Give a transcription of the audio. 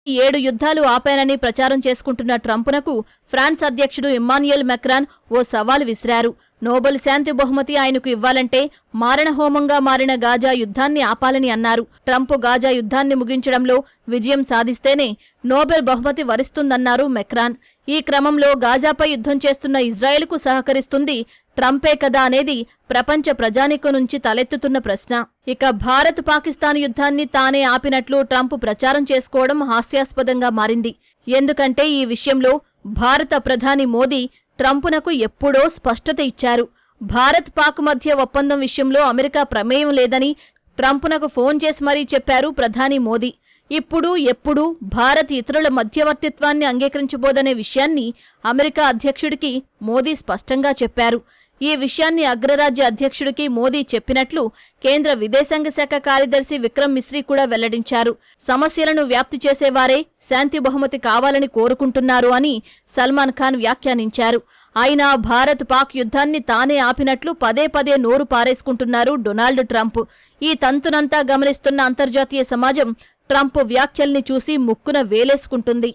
7 యుద్ధాలు ఆపానని ప్రచారం చేసుకుంటున్న ట్రంప్నకు ఫ్రాన్స్ అధ్యక్షుడు ఇమ్మాన్యుయల్ మెక్రాన్ ఓ సవాలు విసిరారు. నోబెల్ శాంతి బహుమతి ఆయనకు ఇవ్వాలంటే మారణహోమంగా మారిన గాజా యుద్ధాన్ని ఆపాలని అన్నారు. ట్రంప్ గాజా యుద్ధాన్ని ముగించడంలో విజయం సాధిస్తేనే నోబెల్ బహుమతి వరిస్తుందన్నారు మెక్రాన్. ఈ క్రమంలో గాజాపై యుద్ధం చేస్తున్న ఇజ్రాయెల్కు సహకరిస్తుంది ట్రంపే కదా అనేది ప్రపంచ ప్రజానీకం నుంచి తలెత్తుతున్న ప్రశ్న. ఇక భారత్ పాకిస్తాన్ యుద్ధాన్ని తానే ఆపినట్లు ట్రంప్ ప్రచారం చేసుకోవడం హాస్యాస్పదంగా మారింది. ఎందుకంటే ఈ విషయంలో భారత ప్రధాని మోదీ ట్రంపునకు ఎప్పుడో స్పష్టత ఇచ్చారు. భారత్ పాక్ మధ్య ఒప్పందం విషయంలో అమెరికా ప్రమేయం లేదని ట్రంపునకు ఫోన్ చేసి మరీ చెప్పారు ప్రధాని మోదీ. ఇప్పుడు ఎప్పుడూ భారత్ ఇతరుల మధ్యవర్తిత్వాన్ని అంగీకరించబోదనే విషయాన్ని అమెరికా అధ్యక్షుడికి మోదీ స్పష్టంగా చెప్పారు. ఈ విషయాన్ని అగ్రరాజ్య అధ్యక్షుడికి మోదీ చెప్పినట్లు కేంద్ర విదేశాంగ శాఖ కార్యదర్శి విక్రమ్ మిశ్రీ కూడా వెల్లడించారు. సమస్యలను వ్యాప్తి చేసేవారే శాంతి బహుమతి కావాలని కోరుకుంటున్నారు అని సల్మాన్ ఖాన్ వ్యాఖ్యానించారు. అయినా భారత్ పాక్ యుద్ధాన్ని తానే ఆపినట్లు పదే పదే నోరు పారేసుకుంటున్నారు డొనాల్డ్ ట్రంప్. ఈ తంతునంతా గమనిస్తున్న అంతర్జాతీయ సమాజం ట్రంప్ వ్యాఖ్యల్ని చూసి ముక్కున వేలేసుకుంటుంది.